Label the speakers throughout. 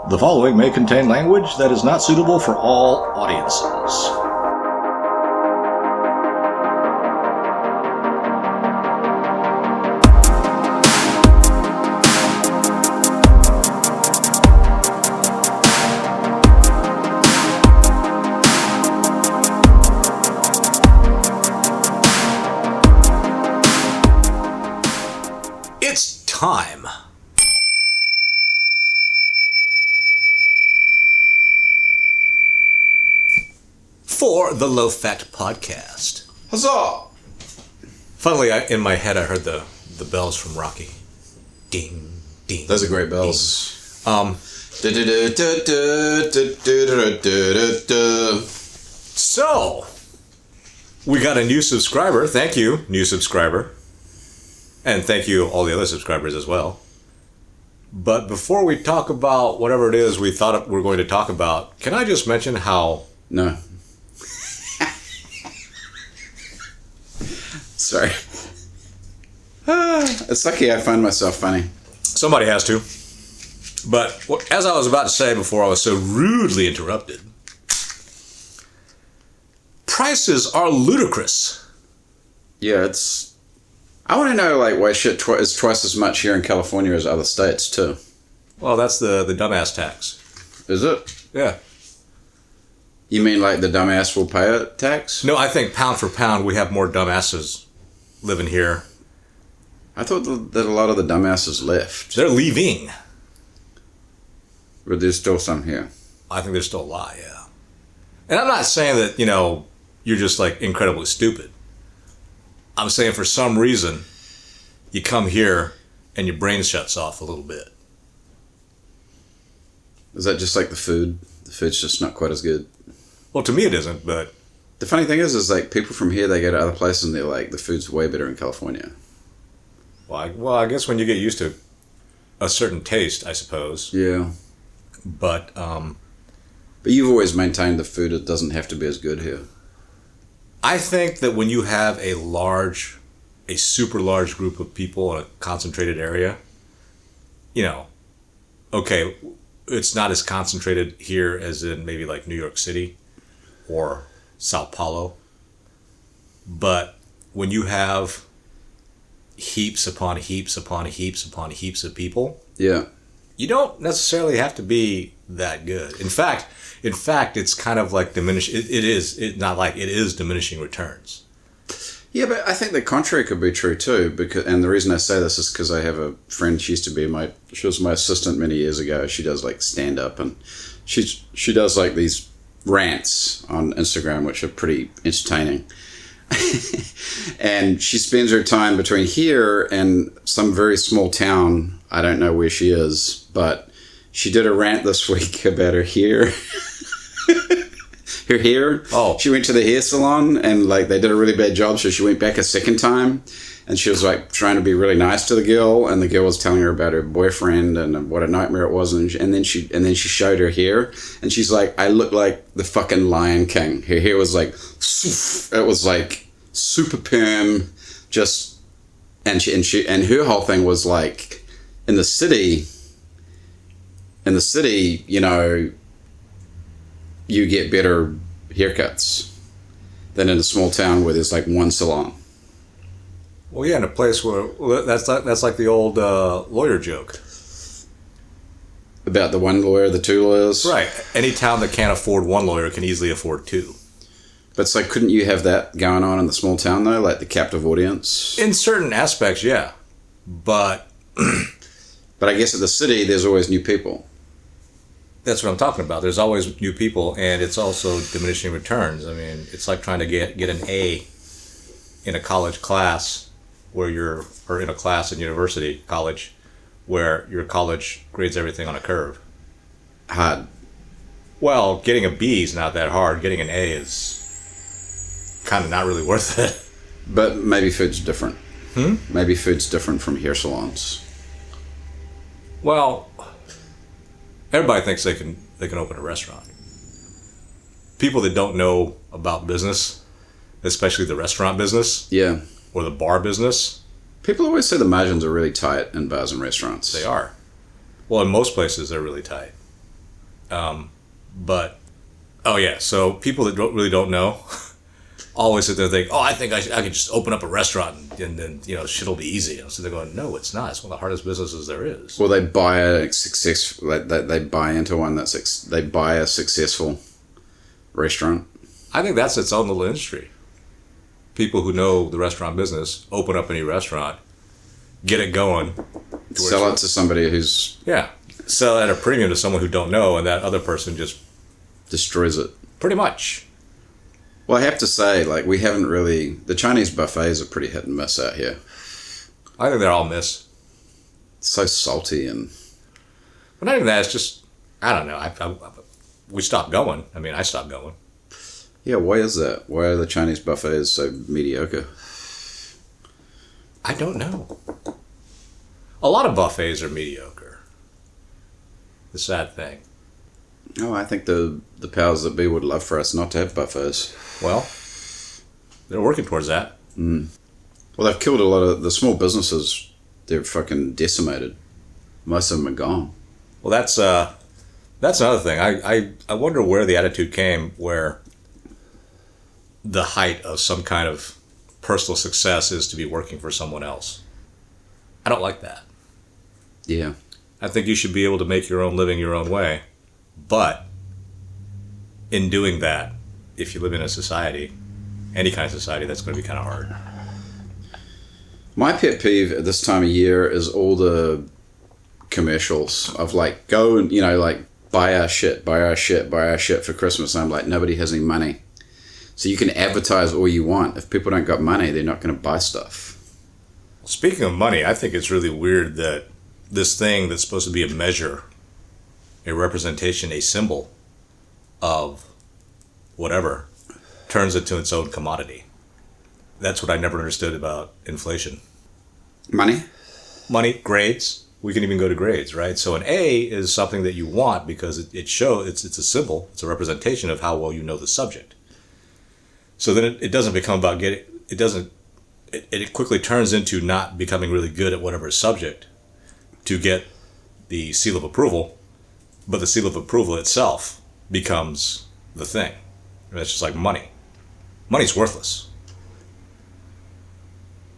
Speaker 1: The following may contain language that is not suitable for all audiences.
Speaker 2: It's time. For the Low Fat Podcast.
Speaker 3: Huzzah!
Speaker 2: Finally, in my head, I heard the bells from Rocky. Ding, ding.
Speaker 3: Those are great bells.
Speaker 2: So, we got a new subscriber. Thank you, new subscriber. And thank you, all the other subscribers as well. But before we talk about whatever it is we thought we were going to talk about, can I just mention how...
Speaker 3: No. Sorry. It's lucky I find myself funny.
Speaker 2: Somebody has to. But as I was about to say before I was so rudely interrupted, prices are ludicrous.
Speaker 3: Yeah, it's... I want to know, like, why shit is twice as much here in California as other states, too.
Speaker 2: Well, that's the dumbass tax.
Speaker 3: Is it?
Speaker 2: Yeah.
Speaker 3: You mean, like, the dumbass will pay a tax?
Speaker 2: No, I think pound for pound, we have more dumbasses living here.
Speaker 3: I thought that a lot of the dumbasses left.
Speaker 2: They're leaving.
Speaker 3: But there's still some here.
Speaker 2: I think there's still a lot, yeah. And I'm not saying that, you're just, like, incredibly stupid. I'm saying for some reason, you come here and your brain shuts off a little bit.
Speaker 3: Is that just like the food? The food's just not quite as good.
Speaker 2: Well, to me it isn't, but...
Speaker 3: The funny thing is like, people from here, they go to other places and they're like, the food's way better in California.
Speaker 2: Well, I guess when you get used to a certain taste, I suppose.
Speaker 3: Yeah.
Speaker 2: But
Speaker 3: you've always maintained the food, it doesn't have to be as good here.
Speaker 2: I think that when you have a super large group of people in a concentrated area, okay, it's not as concentrated here as in maybe like New York City or Sao Paulo. But when you have heaps upon heaps upon heaps upon heaps of people,
Speaker 3: yeah,
Speaker 2: you don't necessarily have to be that good. In fact, it's kind of like diminishing. It is diminishing returns.
Speaker 3: Yeah, but I think the contrary could be true too. And the reason I say this is because I have a friend. She was my assistant many years ago. She does like stand up, and she does like these rants on Instagram, which are pretty entertaining. And she spends her time between here and some very small town. I don't know where she is, but she did a rant this week about her hair. Her hair.
Speaker 2: Oh.
Speaker 3: She went to the hair salon and like they did a really bad job, so she went back a second time and she was like trying to be really nice to the girl, and the girl was telling her about her boyfriend and what a nightmare it was, and then she showed her hair and she's like, I look like the fucking Lion King. Her hair was like, it was like super perm, just, and her whole thing was like, in the city, you get better haircuts than in a small town where there's like one salon.
Speaker 2: Well, yeah, in a place where that's like the old lawyer joke
Speaker 3: about the one lawyer, the two lawyers.
Speaker 2: Right. Any town that can't afford one lawyer can easily afford two.
Speaker 3: But it's like, couldn't you have that going on in the small town though, like the captive audience?
Speaker 2: In certain aspects, yeah, but
Speaker 3: I guess at the city, there's always new people.
Speaker 2: That's what I'm talking about. There's always new people, and it's also diminishing returns. I mean, it's like trying to get an A in a college class or in a class in university, college, where your college grades everything on a curve.
Speaker 3: Hard.
Speaker 2: Well, getting a B is not that hard. Getting an A is kind of not really worth it.
Speaker 3: But maybe food's different. Maybe food's different from hair salons.
Speaker 2: Well, everybody thinks they can open a restaurant. People that don't know about business, especially the restaurant business,
Speaker 3: yeah,
Speaker 2: or the bar business,
Speaker 3: people always say the margins are really tight in bars and restaurants.
Speaker 2: They are. Well, in most places they're really tight. But, oh yeah, so people that really don't know always sit there and think, oh, I think I could just open up a restaurant and then, shit'll be easy. So they're going, no, it's not. It's one of the hardest businesses there is.
Speaker 3: Well, they buy a they buy into one they buy a successful restaurant.
Speaker 2: I think that's its own little industry. People who know the restaurant business open up a new restaurant, get it going.
Speaker 3: Sell it to somebody who's...
Speaker 2: Yeah. Sell it at a premium to someone who don't know, and that other person just...
Speaker 3: destroys it.
Speaker 2: Pretty much.
Speaker 3: Well, I have to say, we haven't really... The Chinese buffets are pretty hit and miss out here.
Speaker 2: I think they're all miss.
Speaker 3: It's so salty and...
Speaker 2: But not even that, it's just... I don't know. We stopped going. I mean, I stopped going.
Speaker 3: Yeah, why is that? Why are the Chinese buffets so mediocre?
Speaker 2: I don't know. A lot of buffets are mediocre. The sad thing.
Speaker 3: Oh, I think the powers that be would love for us not to have buffets.
Speaker 2: Well, they're working towards that.
Speaker 3: Mm. Well, they've killed a lot of the small businesses. They're fucking decimated. Most of them are gone.
Speaker 2: Well, that's another thing. I wonder where the attitude came where the height of some kind of personal success is to be working for someone else. I don't like that.
Speaker 3: Yeah.
Speaker 2: I think you should be able to make your own living your own way. But in doing that, if you live in a society, any kind of society, that's going to be kind of hard.
Speaker 3: My pet peeve at this time of year is all the commercials of go and, buy our shit for Christmas. And I'm like, nobody has any money. So you can advertise all you want. If people don't got money, they're not going to buy stuff.
Speaker 2: Speaking of money, I think it's really weird that this thing that's supposed to be a measure, a representation, a symbol of whatever, turns into its own commodity. That's what I never understood about inflation.
Speaker 3: Money?
Speaker 2: Money, grades. We can even go to grades, right? So an A is something that you want because it shows it's a symbol, it's a representation of how well you know the subject. So then it doesn't become about it quickly turns into not becoming really good at whatever subject to get the seal of approval, but the seal of approval itself becomes the thing. It's just like money. Money's worthless.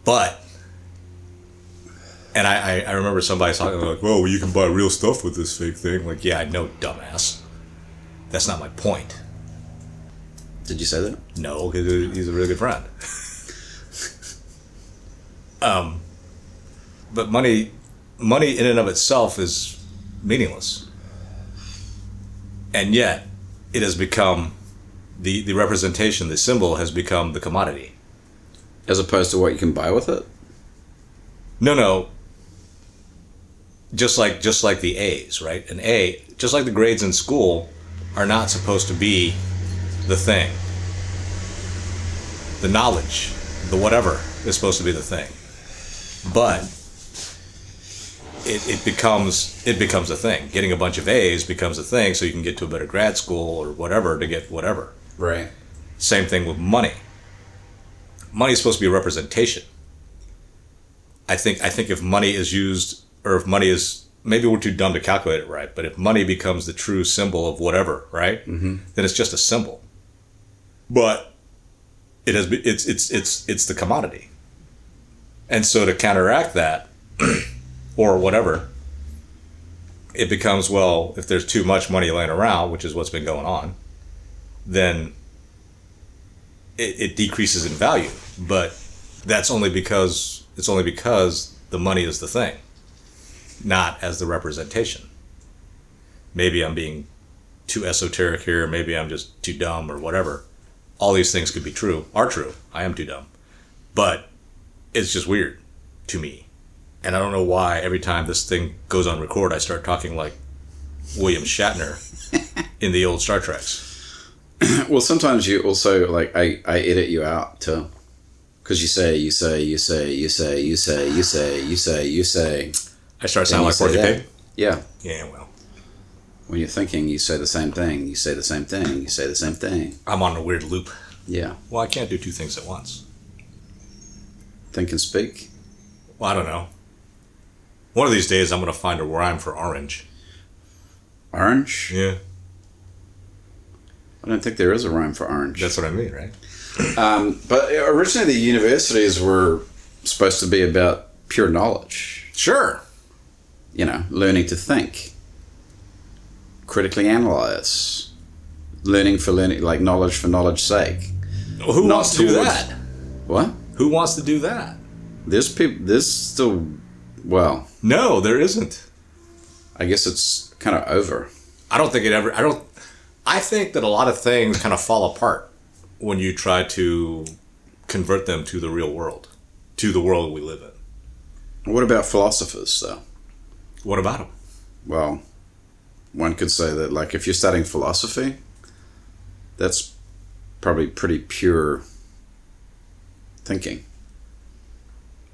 Speaker 2: But, and I remember somebody talking like, well, you can buy real stuff with this fake thing. Like, yeah, I know, dumbass. That's not my point.
Speaker 3: Did you say that?
Speaker 2: No, because he's a really good friend. But money in and of itself is meaningless. And yet, it has become, the representation, the symbol has become the commodity.
Speaker 3: As opposed to what you can buy with it?
Speaker 2: No. Just like the A's, right? An A, just like the grades in school, are not supposed to be the thing. The knowledge, the whatever, is supposed to be the thing. But it becomes a thing. Getting a bunch of A's becomes a thing, so you can get to a better grad school or whatever to get whatever.
Speaker 3: Right.
Speaker 2: Same thing with money. Money is supposed to be a representation. I think if money is used, or if money is, maybe we're too dumb to calculate it right, but if money becomes the true symbol of whatever, right? Mm-hmm. Then it's just a symbol. But it's the commodity. And so to counteract that, or whatever, it becomes, well, if there's too much money laying around, which is what's been going on, then it decreases in value. But that's only because the money is the thing, not as the representation. Maybe I'm being too esoteric here, maybe I'm just too dumb or whatever. All these things could be true, are true. I am too dumb. But it's just weird to me. And I don't know why every time this thing goes on record, I start talking like William Shatner in the old Star Treks.
Speaker 3: Well, sometimes you also, I edit you out too. Because you say.
Speaker 2: I start sounding like Porky Pig?
Speaker 3: Yeah.
Speaker 2: Yeah, well.
Speaker 3: When you're thinking, you say the same thing. You say the same thing. You say the same thing.
Speaker 2: I'm on a weird loop.
Speaker 3: Yeah.
Speaker 2: Well, I can't do two things at once.
Speaker 3: Think and speak?
Speaker 2: Well, I don't know. One of these days, I'm going to find a rhyme for orange.
Speaker 3: Orange?
Speaker 2: Yeah.
Speaker 3: I don't think there is a rhyme for orange.
Speaker 2: That's what I mean, right?
Speaker 3: But originally the universities were supposed to be about pure knowledge.
Speaker 2: Sure.
Speaker 3: You know, learning to think, critically analyze, learning for learning, like knowledge for knowledge's sake.
Speaker 2: Well, who wants to do that?
Speaker 3: What?
Speaker 2: Who wants to do that?
Speaker 3: There's people. There's still. Well,
Speaker 2: no, there isn't.
Speaker 3: I guess it's kind of over.
Speaker 2: I don't think it ever. I think that a lot of things kind of fall apart when you try to convert them to the real world, to the world we live in.
Speaker 3: What about philosophers, though?
Speaker 2: What about them?
Speaker 3: Well, one could say that, like, if you're studying philosophy, that's probably pretty pure thinking.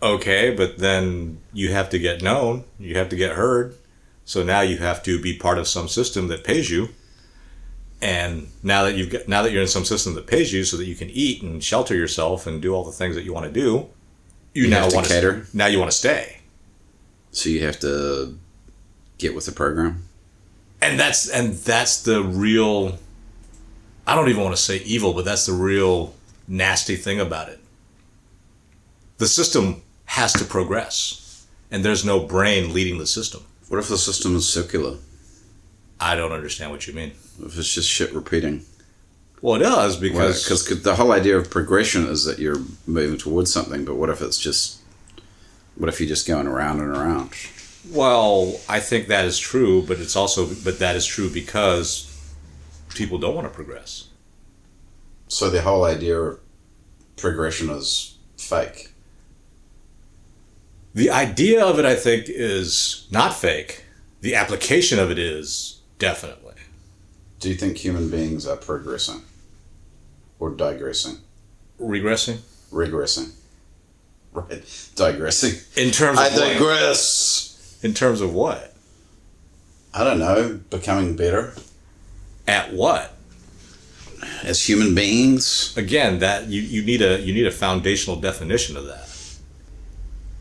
Speaker 2: Okay, but then you have to get known, you have to get heard, so now you have to be part of some system that pays you. And now that you're in some system that pays you so that you can eat and shelter yourself and do all the things that you want to do, you now want to cater. Now you want to stay.
Speaker 3: So you have to get with the program.
Speaker 2: And that's the real, I don't even want to say evil, but that's the real nasty thing about it. The system has to progress, and there's no brain leading the system.
Speaker 3: What if the system is circular?
Speaker 2: I don't understand what you mean.
Speaker 3: If it's just shit repeating?
Speaker 2: Well, it does, because
Speaker 3: the whole idea of progression is that you're moving towards something, but what if you're just going around and around?
Speaker 2: Well, I think that is true, but that is true because people don't want to progress.
Speaker 3: So the whole idea of progression is fake.
Speaker 2: The idea of it, I think, is not fake. The application of it is definitely.
Speaker 3: Do you think human beings are progressing? Or digressing?
Speaker 2: Regressing?
Speaker 3: Regressing. Right. Digressing.
Speaker 2: In terms of
Speaker 3: I digress.
Speaker 2: In terms of what?
Speaker 3: I don't know. Becoming better.
Speaker 2: At what?
Speaker 3: As human beings.
Speaker 2: Again, that you need a foundational definition of that.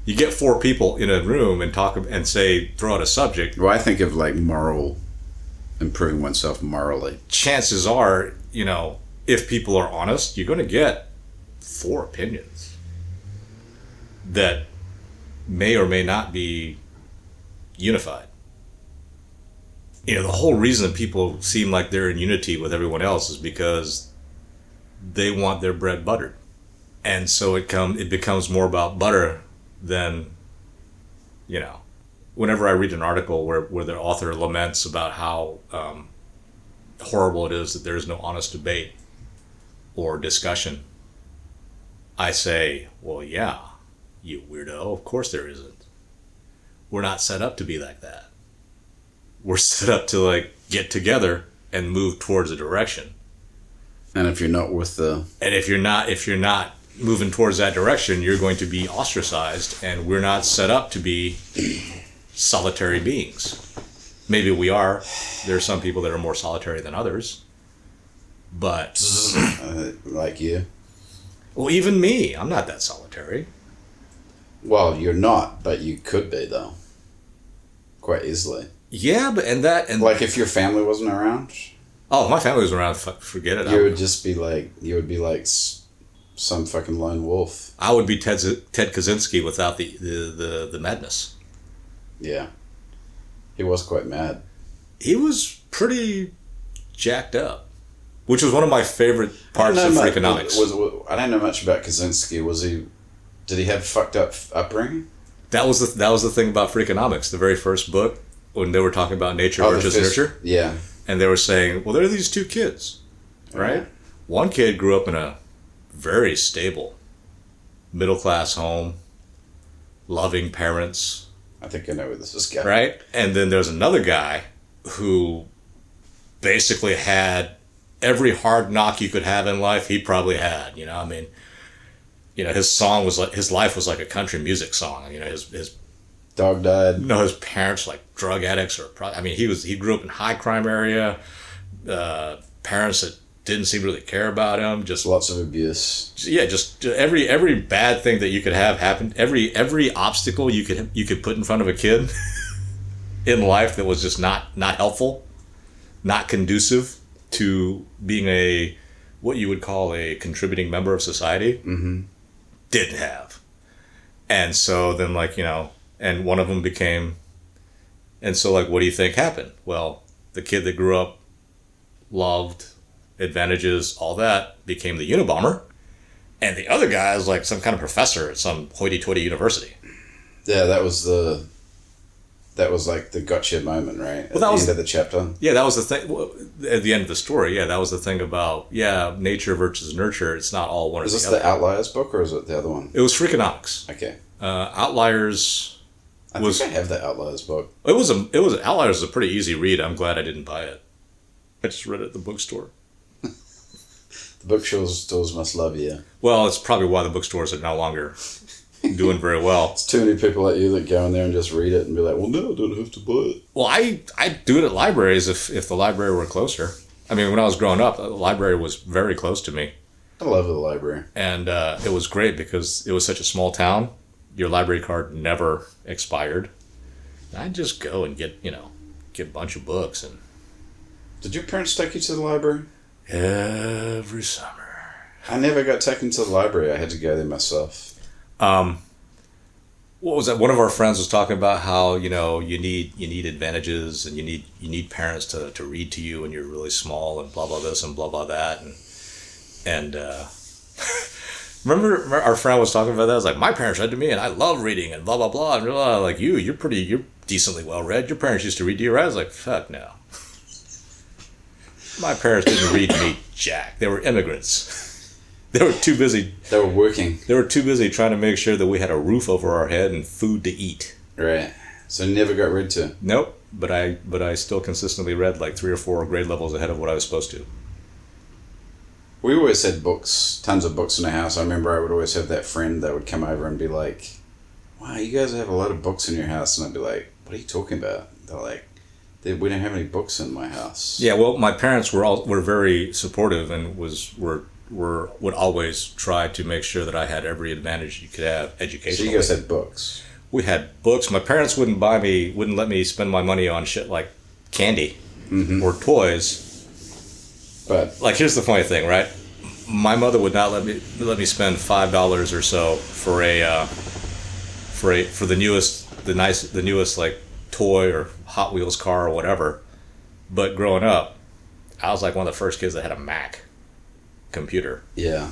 Speaker 2: You get four people in a room and talk and throw out a subject.
Speaker 3: Well, I think of like improving oneself morally.
Speaker 2: Chances are, if people are honest, you're going to get four opinions that may or may not be unified. The whole reason that people seem like they're in unity with everyone else is because they want their bread buttered. And so it becomes more about butter than, whenever I read an article where the author laments about how horrible it is that there is no honest debate or discussion, I say, well, yeah, you weirdo, of course there isn't. We're not set up to be like that. We're set up to get together and move towards a direction.
Speaker 3: And if you're not
Speaker 2: if you're not moving towards that direction, you're going to be ostracized, and we're not set up to be solitary beings. Maybe we are. There are some people that are more solitary than others. But
Speaker 3: like you.
Speaker 2: Well, even me, I'm not that solitary.
Speaker 3: Well, you're not, but you could be though. Quite easily.
Speaker 2: Yeah, but
Speaker 3: like if your family wasn't around.
Speaker 2: Oh, if my family was around, forget it.
Speaker 3: You would be like some fucking lone wolf.
Speaker 2: I would be Ted Kaczynski without the madness.
Speaker 3: Yeah. He was quite mad.
Speaker 2: He was pretty jacked up, which was one of my favorite parts of Freakonomics.
Speaker 3: I don't know much about Kaczynski. Did he have fucked up upbringing?
Speaker 2: That was the thing about Freakonomics, the very first book, when they were talking about nature versus nurture.
Speaker 3: Yeah.
Speaker 2: And they were saying, well, there are these two kids, right? Mm-hmm. One kid grew up in a very stable, middle-class home, loving parents.
Speaker 3: I think I know where this is going.
Speaker 2: Right? And then there's another guy who basically had every hard knock you could have in life, he probably had. His life was like a country music song. His
Speaker 3: dog died.
Speaker 2: No, his parents drug addicts he grew up in high crime area. Parents that didn't seem to really care about him. Just
Speaker 3: lots of abuse.
Speaker 2: Yeah, just every bad thing that you could have happened. Every obstacle you could put in front of a kid in life that was just not helpful, not conducive. to being what you would call a contributing member of society, didn't have. And so then, like, and one of them became, and so, like, what do you think happened? Well, the kid that grew up, loved advantages, all that, became the Unabomber. And the other guy is like some kind of professor at some hoity-toity university.
Speaker 3: Yeah, that was like the gotcha moment, right? At the end of the chapter.
Speaker 2: Yeah, that was the thing. Well, at the end of the story, yeah, that was the thing about, nature versus nurture. It's not all one or the other.
Speaker 3: Is this the Outliers book, or is it the other one?
Speaker 2: It was Freakonomics.
Speaker 3: Okay.
Speaker 2: Outliers.
Speaker 3: I think I have the Outliers book.
Speaker 2: Outliers is a pretty easy read. I'm glad I didn't buy it. I just read it at the bookstore.
Speaker 3: The bookstores must love you.
Speaker 2: Well, it's probably why the bookstores are no longer doing very well.
Speaker 3: It's too many people like you that go in there and just read it and be like, well, no, I don't have to buy it.
Speaker 2: Well, I do it at libraries if the library were closer. I mean, when I was growing up, the library was very close to me.
Speaker 3: I love the library.
Speaker 2: And it was great because it was such a small town. Your library card never expired. I'd just go and get a bunch of books. And
Speaker 3: did your parents take you to the library?
Speaker 2: Every summer.
Speaker 3: I never got taken to the library. I had to go there myself.
Speaker 2: What was that? One of our friends was talking about how you need advantages and you need parents to read to you when you're really small and blah blah this and blah blah that and remember our friend was talking about that. I was like, my parents read to me and I love reading and blah blah blah and blah, like you're decently well read. Your parents used to read to you, right? I was like, fuck no. My parents didn't read to me jack. They were immigrants. They were too busy.
Speaker 3: They were working.
Speaker 2: They were too busy trying to make sure that we had a roof over our head and food to eat.
Speaker 3: Right. So never got read to.
Speaker 2: Nope. But I still consistently read like 3 or 4 grade levels ahead of what I was supposed to.
Speaker 3: We always had books, tons of books in the house. I remember I would always have that friend that would come over and be like, wow, you guys have a lot of books in your house. And I'd be like, what are you talking about? They're like, we don't have any books in my house.
Speaker 2: Yeah, well, my parents were very supportive and would always try to make sure that I had every advantage you could have educationally.
Speaker 3: So you guys had books.
Speaker 2: We had books. My parents wouldn't let me spend my money on shit like candy or toys.
Speaker 3: But
Speaker 2: like, here's the funny thing, right? My mother would not let me spend $5 or so for the newest like toy or Hot Wheels car or whatever. But growing up, I was like one of the first kids that had a Mac computer.
Speaker 3: Yeah.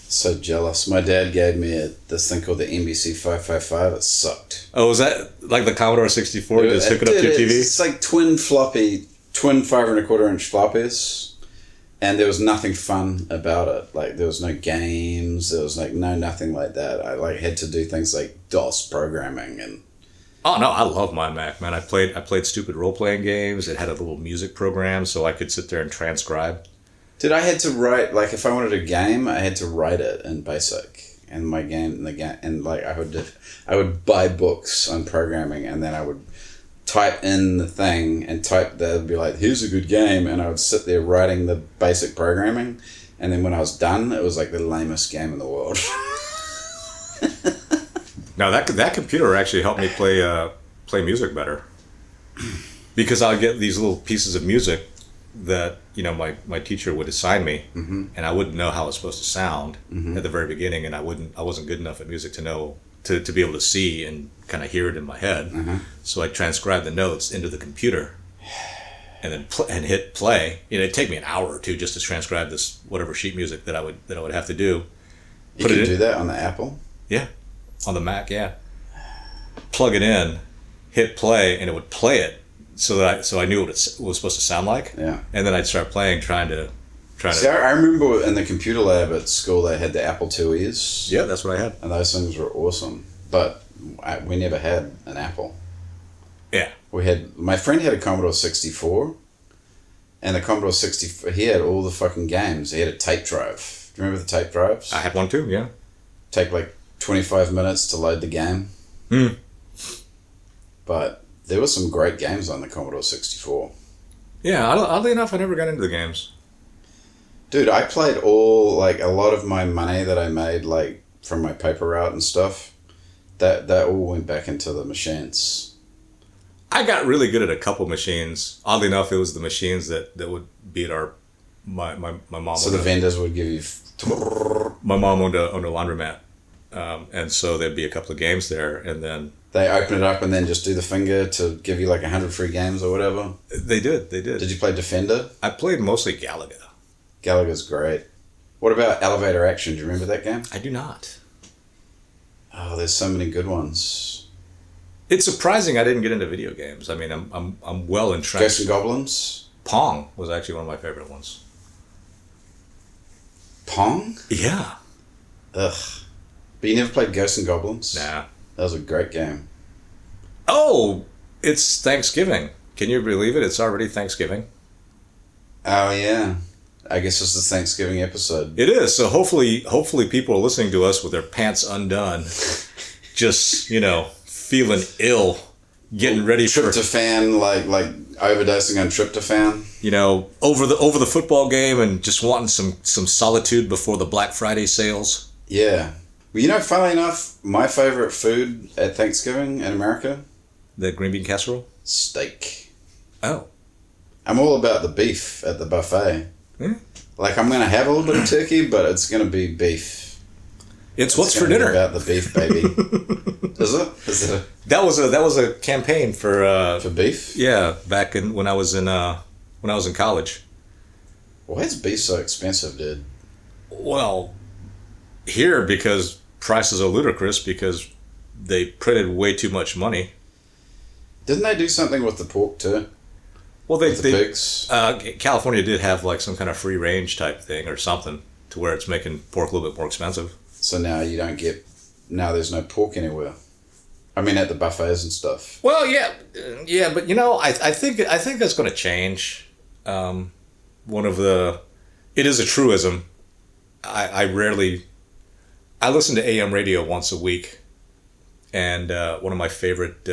Speaker 3: So jealous. My dad gave me this thing called the NBC 555. It sucked.
Speaker 2: Oh, was that like the Commodore 64? Just hook it up to your TV?
Speaker 3: It's like twin 5 1/4 inch floppies. And there was nothing fun about it. Like, there was no games. There was like nothing like that. I like had to do things like DOS programming and.
Speaker 2: Oh no, I love my Mac, man. I played stupid role-playing games. It had a little music program so I could sit there and transcribe.
Speaker 3: Dude, I had to write, like, if I wanted a game, I had to write it in BASIC. And my game, and like, I would buy books on programming, and then I would type in the thing and they'd be like, here's a good game, and I would sit there writing the basic programming, and then when I was done, it was like the lamest game in the world.
Speaker 2: Now that computer actually helped me play music better, because I'd get these little pieces of music that my teacher would assign me, and I wouldn't know how it's supposed to sound at the very beginning, and I wasn't good enough at music to know to be able to see and kind of hear it in my head. So I transcribed the notes into the computer, and then hit play. It'd take me an hour or two just to transcribe this whatever sheet music that I would have to do.
Speaker 3: You can do that on the Apple?
Speaker 2: Yeah. On the Mac, yeah. Plug it in, hit play, and it would play it so I knew what it was supposed to sound like.
Speaker 3: Yeah.
Speaker 2: And then I'd start playing, trying to.
Speaker 3: See, I remember in the computer lab at school they had the Apple IIes.
Speaker 2: Yeah, that's what I had.
Speaker 3: And those things were awesome, but we never had an Apple.
Speaker 2: Yeah.
Speaker 3: My friend had a Commodore 64, and the Commodore 64, he had all the fucking games. He had a tape drive. Do you remember the tape drives?
Speaker 2: I had one too. Yeah.
Speaker 3: Take like 25 minutes to load the game. But there were some great games on the Commodore 64.
Speaker 2: Yeah, oddly enough, I never got into the games.
Speaker 3: Dude, I played a lot of my money that I made, like, from my paper route and stuff, that all went back into the machines.
Speaker 2: I got really good at a couple machines. Oddly enough, it was the machines that would beat my mom.
Speaker 3: So the vendors would give you...
Speaker 2: My mom owned a laundromat. And so there'd be a couple of games there, and then...
Speaker 3: They open it up and then just do the finger to give you like 100 free games or whatever?
Speaker 2: They did.
Speaker 3: Did you play Defender?
Speaker 2: I played mostly Galaga.
Speaker 3: Galaga's great. What about Elevator Action? Do you remember that game?
Speaker 2: I do not.
Speaker 3: Oh, there's so many good ones.
Speaker 2: It's surprising I didn't get into video games. I mean, I'm well entrenched.
Speaker 3: Ghosts and Goblins?
Speaker 2: Pong was actually one of my favorite ones.
Speaker 3: Pong?
Speaker 2: Yeah.
Speaker 3: Ugh. But you never played Ghosts and Goblins?
Speaker 2: Nah.
Speaker 3: That was a great game.
Speaker 2: Oh, it's Thanksgiving. Can you believe it? It's already Thanksgiving.
Speaker 3: Oh, yeah. I guess it's the Thanksgiving episode.
Speaker 2: It is. So hopefully people are listening to us with their pants undone. Just, feeling ill. Getting ready for...
Speaker 3: Tryptophan, like overdosing on tryptophan.
Speaker 2: Over the football game and just wanting some solitude before the Black Friday sales.
Speaker 3: Yeah. Well, funnily enough, my favorite food at Thanksgiving in America?
Speaker 2: The green bean casserole?
Speaker 3: Steak.
Speaker 2: Oh.
Speaker 3: I'm all about the beef at the buffet.
Speaker 2: Hmm?
Speaker 3: Like, I'm going to have a little bit of turkey, but it's going to be beef.
Speaker 2: It's what's for dinner.
Speaker 3: About the beef, baby. Is it?
Speaker 2: That was a campaign for
Speaker 3: beef?
Speaker 2: Yeah, back when I was in college.
Speaker 3: Why is beef so expensive, dude?
Speaker 2: Well, here because prices are ludicrous because they printed way too much money.
Speaker 3: Didn't they do something with the pork too?
Speaker 2: Well,
Speaker 3: the pigs.
Speaker 2: California did have like some kind of free range type thing or something to where it's making pork a little bit more expensive.
Speaker 3: So now now there's no pork anywhere. I mean, at the buffets and stuff.
Speaker 2: Well, yeah, but I think that's going to change. It is a truism. I listen to AM radio once a week, and one of my favorite,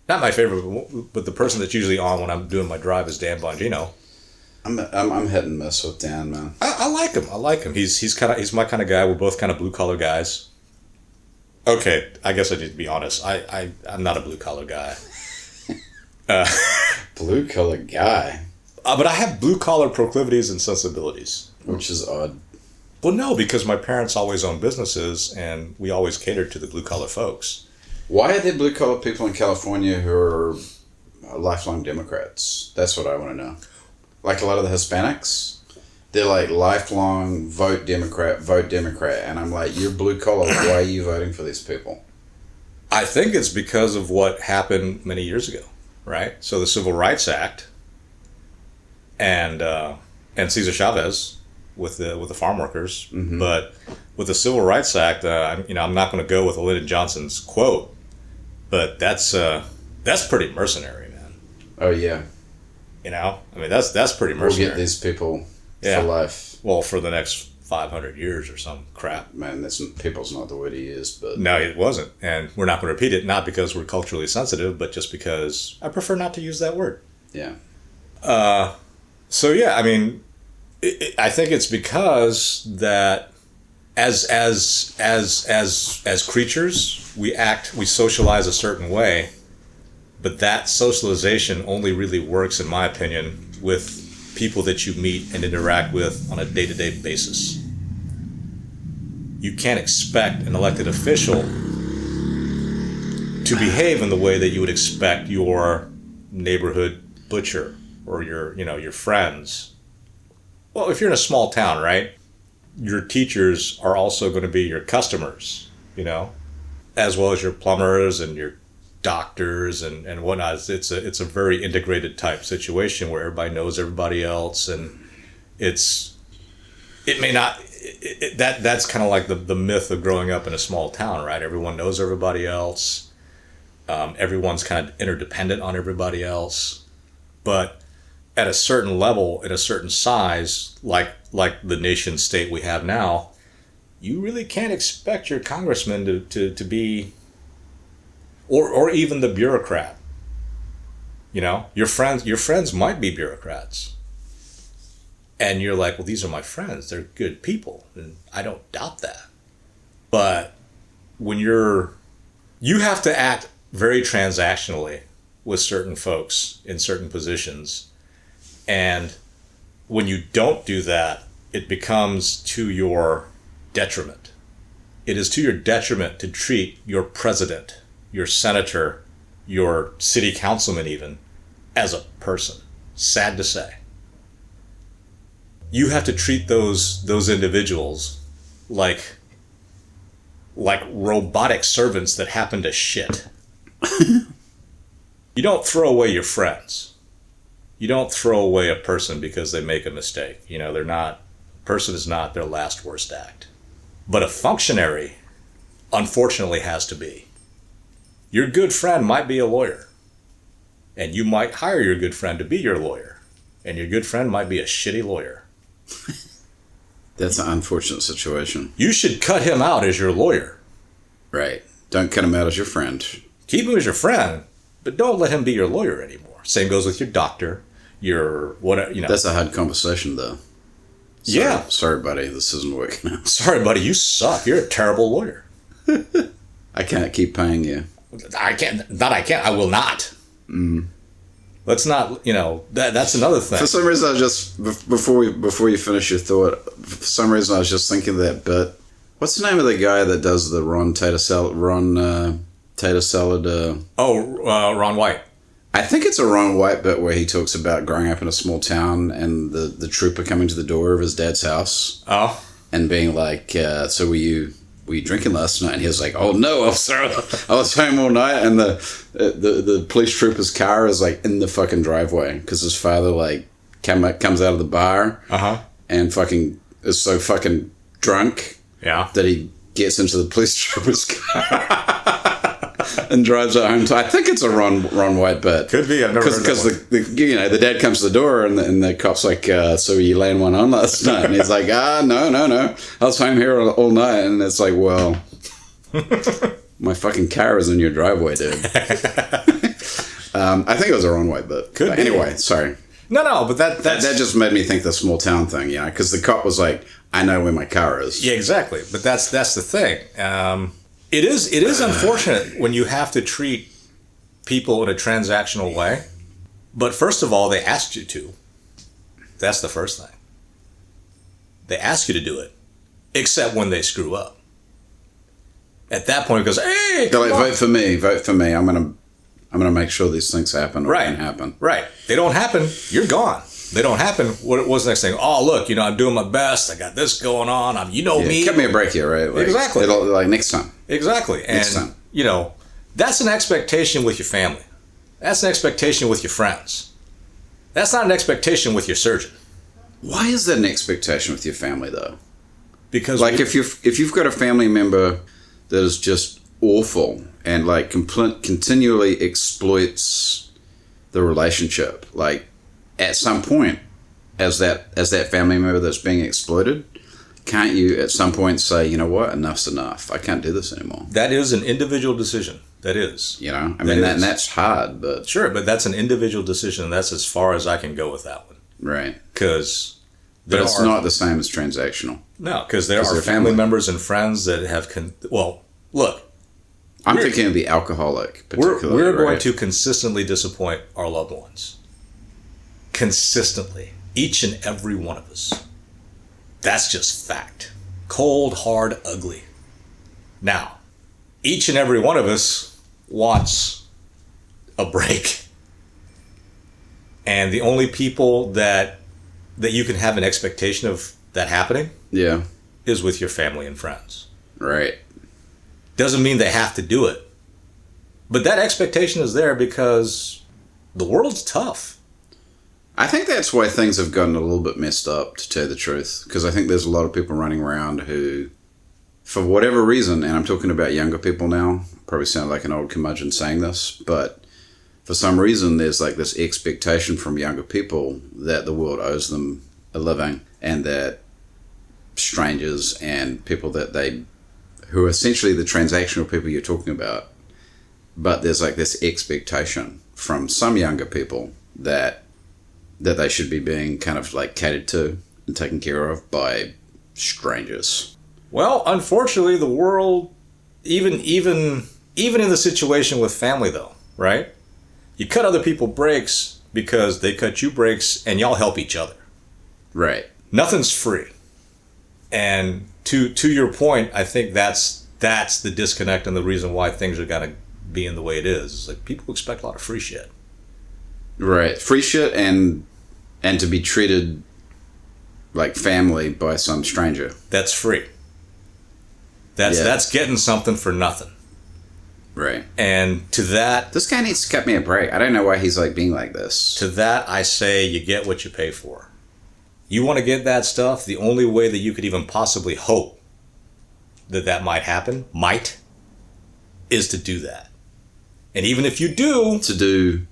Speaker 2: not my favorite, but the person that's usually on when I'm doing my drive is Dan Bongino.
Speaker 3: I'm hit and miss with Dan, man.
Speaker 2: I like him. He's my kind of guy. We're both kind of blue collar guys. Okay, I guess I need to be honest. I'm not a blue collar guy.
Speaker 3: Blue collar guy.
Speaker 2: But I have blue collar proclivities and sensibilities,
Speaker 3: which is odd.
Speaker 2: Well, no, because my parents always owned businesses, and we always catered to the blue collar folks.
Speaker 3: Why are there blue collar people in California who are lifelong Democrats? That's what I want to know. Like a lot of the Hispanics, they're like lifelong vote Democrat, and I'm like, you're blue collar. Why are you voting for these people?
Speaker 2: I think it's because of what happened many years ago, right? So the Civil Rights Act, and Cesar Chavez with the farm workers,
Speaker 3: mm-hmm.
Speaker 2: But with the Civil Rights Act, I'm not going to go with Lyndon Johnson's quote, but that's pretty mercenary, man.
Speaker 3: Oh yeah.
Speaker 2: That's pretty mercenary.
Speaker 3: We'll get these people for life.
Speaker 2: Well, for the next 500 years or some crap.
Speaker 3: Man, people's not the word he is, but...
Speaker 2: No, it wasn't. And we're not going to repeat it, not because we're culturally sensitive, but just because I prefer not to use that word.
Speaker 3: Yeah.
Speaker 2: So, yeah, I mean, I think it's because that as creatures, we socialize a certain way. But that socialization only really works, in my opinion, with people that you meet and interact with on a day-to-day basis. You can't expect an elected official to behave in the way that you would expect your neighborhood butcher or your friends. Well, if you're in a small town, right, your teachers are also going to be your customers, as well as your plumbers and your doctors and whatnot. It's a very integrated type situation where everybody knows everybody else, and that's kind of like the myth of growing up in a small town, right? Everyone knows everybody else. Everyone's kind of interdependent on everybody else, but at a certain level, at a certain size, like the nation state we have now, you really can't expect your congressman to be. Or even the bureaucrat. Your friends might be bureaucrats. And you're like, well, these are my friends. They're good people. And I don't doubt that. But when you have to act very transactionally with certain folks in certain positions. And when you don't do that, it becomes to your detriment. It is to your detriment to treat your president, your senator, your city councilman even, as a person. Sad to say. You have to treat those individuals like robotic servants that happen to shit. You don't throw away your friends. You don't throw away a person because they make a mistake. You know, person is not their last worst act. But a functionary, unfortunately, has to be. Your good friend might be a lawyer. And you might hire your good friend to be your lawyer. And your good friend might be a shitty lawyer.
Speaker 3: That's an unfortunate situation.
Speaker 2: You should cut him out as your lawyer.
Speaker 3: Right. Don't cut him out as your friend.
Speaker 2: Keep him as your friend, but don't let him be your lawyer anymore. Same goes with your doctor, your whatever, you know.
Speaker 3: That's a hard conversation, though. Sorry, buddy. This isn't working out.
Speaker 2: Sorry, buddy. You suck. You're a terrible lawyer.
Speaker 3: I can't keep paying you.
Speaker 2: I can't. I will not. Let's not, that's another thing.
Speaker 3: For some reason, I was just, before you finish your thought, for some reason I was just thinking of that bit. What's the name of the guy that does the Ron Tater Salad? Ron
Speaker 2: White.
Speaker 3: I think it's a Ron White bit where he talks about growing up in a small town and the trooper coming to the door of his dad's house.
Speaker 2: Oh.
Speaker 3: And being like, so were you drinking last night? And he was like, oh no, I was home all night, and the police trooper's car is like in the fucking driveway because his father like comes out of the bar and fucking is so fucking drunk that he gets into the police trooper's car and drives it home. So I think it's a Ron White bit.
Speaker 2: Could be. I've never heard that
Speaker 3: because the dad comes to the door and the cop's like, so you laying one on last night? And he's like, no, I was home here all night. And it's like, well, my fucking car is in your driveway, dude. I think it was a Ron White bit.
Speaker 2: Could be.
Speaker 3: Anyway, sorry.
Speaker 2: No, but that
Speaker 3: just made me think the small town thing, because the cop was like, I know where my car is.
Speaker 2: Yeah, exactly. But that's the thing. It is unfortunate when you have to treat people in a transactional way. But first of all, they asked you to. That's the first thing. They ask you to do it, except when they screw up. At that point, it goes, hey,
Speaker 3: they're like, vote for me. I'm gonna make sure these things happen or can happen.
Speaker 2: Right. They don't happen, you're gone. They don't happen. What's the next thing? Oh, look, I'm doing my best. I got this going on. Me.
Speaker 3: Cut me a break here, right? Like,
Speaker 2: exactly.
Speaker 3: Like next time.
Speaker 2: Exactly.
Speaker 3: Next time.
Speaker 2: That's an expectation with your family. That's an expectation with your friends. That's not an expectation with your surgeon.
Speaker 3: Why is that an expectation with your family, though?
Speaker 2: Because
Speaker 3: if you've got a family member that is just awful and like continually exploits the relationship, like at some point, as that family member that's being exploited, can't you at some point say, you know what, enough's enough. I can't do this anymore.
Speaker 2: That is an individual decision. That is.
Speaker 3: And that's hard, but
Speaker 2: sure, but that's an individual decision, and that's as far as I can go with that one.
Speaker 3: Right.
Speaker 2: Because
Speaker 3: it's not the same as transactional.
Speaker 2: No, because there are family members and friends that have look.
Speaker 3: I'm thinking of the alcoholic, particularly.
Speaker 2: We're going to consistently disappoint our loved ones. Consistently. Each and every one of us. That's just fact. Cold, hard, ugly. Now, each and every one of us wants a break. And the only people that you can have an expectation of that happening is with your family and friends.
Speaker 3: Right.
Speaker 2: Doesn't mean they have to do it. But that expectation is there because the world's tough.
Speaker 3: I think that's why things have gotten a little bit messed up, to tell you the truth. Because I think there's a lot of people running around who, for whatever reason, and I'm talking about younger people now, probably sound like an old curmudgeon saying this, but for some reason there's like this expectation from younger people that the world owes them a living, and that strangers and people who are essentially the transactional people you're talking about, but there's like this expectation from some younger people that they should be being kind of like catered to and taken care of by strangers.
Speaker 2: Well, unfortunately, the world, even in the situation with family, though, right? You cut other people breaks because they cut you breaks, and y'all help each other.
Speaker 3: Right.
Speaker 2: Nothing's free. And to your point, I think that's the disconnect and the reason why things are going to be in the way it is. It's like people expect a lot of free shit.
Speaker 3: Right. Free shit and to be treated like family by some stranger.
Speaker 2: That's free. That's getting something for nothing.
Speaker 3: Right.
Speaker 2: And to that...
Speaker 3: This guy needs to cut me a break. I don't know why he's like being like this.
Speaker 2: To that, I say you get what you pay for. You want to get that stuff, the only way that you could even possibly hope that might happen, is to do that. And even if you do...
Speaker 3: To do...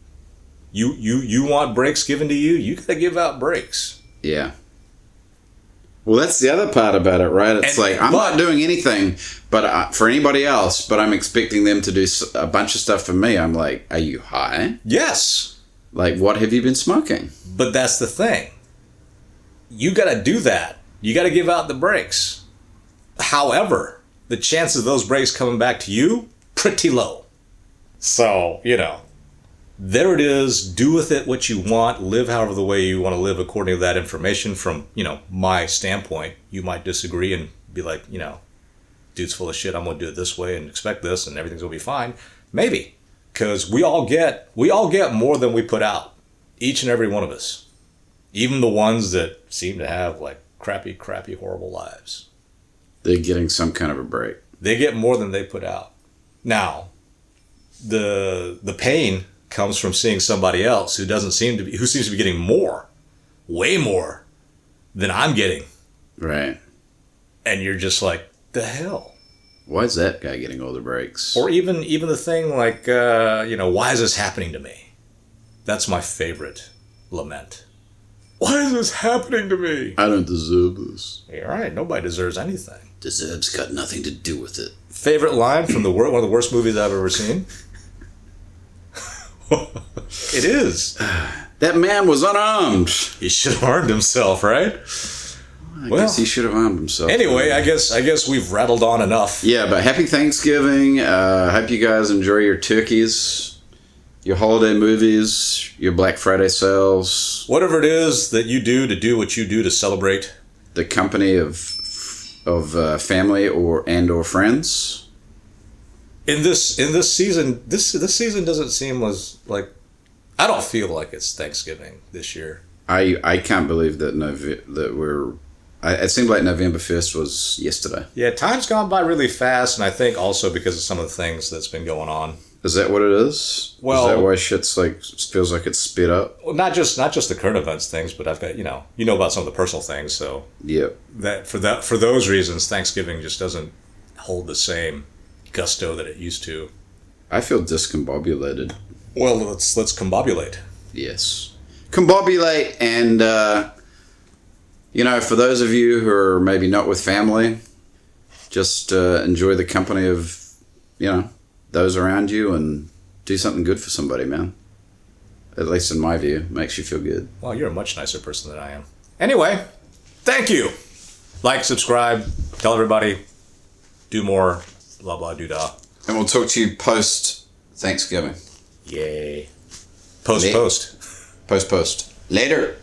Speaker 2: You want breaks given to you, you got to give out breaks.
Speaker 3: Yeah. Well, that's the other part about it, right? It's I'm not doing anything for anybody else, but I'm expecting them to do a bunch of stuff for me. I'm like, are you high?
Speaker 2: Yes.
Speaker 3: Like, what have you been smoking?
Speaker 2: But that's the thing. You got to do that. You got to give out the breaks. However, the chances of those breaks coming back to you, pretty low. So, there it is. Do with it what you want. Live however the way you want to live according to that information. From, my standpoint, you might disagree and be like, dude's full of shit. I'm going to do it this way and expect this and everything's going to be fine. Maybe. Because we all get more than we put out. Each and every one of us. Even the ones that seem to have like crappy, horrible lives.
Speaker 3: They're getting some kind of a break.
Speaker 2: They get more than they put out. Now, the pain comes from seeing somebody else who seems to be getting more, way more than I'm getting.
Speaker 3: Right.
Speaker 2: And you're just like, the hell?
Speaker 3: Why is that guy getting all the breaks?
Speaker 2: Or even the thing like, why is this happening to me? That's my favorite lament. Why is this happening to me?
Speaker 3: I don't deserve this.
Speaker 2: You're right. Nobody deserves anything.
Speaker 3: Deserves got nothing to do with it.
Speaker 2: Favorite line from one of the worst movies I've ever seen? It is.
Speaker 3: That man was unarmed.
Speaker 2: He should have armed himself, right?
Speaker 3: I guess he should have armed himself.
Speaker 2: Anyway, I guess we've rattled on enough.
Speaker 3: Yeah, but happy Thanksgiving. Hope you guys enjoy your turkeys, your holiday movies, your Black Friday sales.
Speaker 2: Whatever it is that you do what you do to celebrate.
Speaker 3: The company of family or friends.
Speaker 2: In this season, this season doesn't seem like I don't feel like it's Thanksgiving this year.
Speaker 3: I can't believe that it seemed like November 1st was yesterday.
Speaker 2: Yeah, time's gone by really fast, and I think also because of some of the things that's been going on.
Speaker 3: Is that what it is?
Speaker 2: Well,
Speaker 3: is that why shit's feels like it's sped up?
Speaker 2: Well, not just the current events things, but I've got you know about some of the personal things. So
Speaker 3: yeah,
Speaker 2: for those reasons, Thanksgiving just doesn't hold the same gusto that it used to.
Speaker 3: I feel discombobulated.
Speaker 2: Well, let's combobulate.
Speaker 3: Yes, combobulate, and for those of you who are maybe not with family, just enjoy the company of those around you and do something good for somebody, man. At least in my view, makes you feel good.
Speaker 2: Well, you're a much nicer person than I am. Anyway, thank you. Like, subscribe, tell everybody, do more, blah, blah, doo-dah.
Speaker 3: And we'll talk to you post-Thanksgiving.
Speaker 2: Yay. Post.
Speaker 3: Post. Later.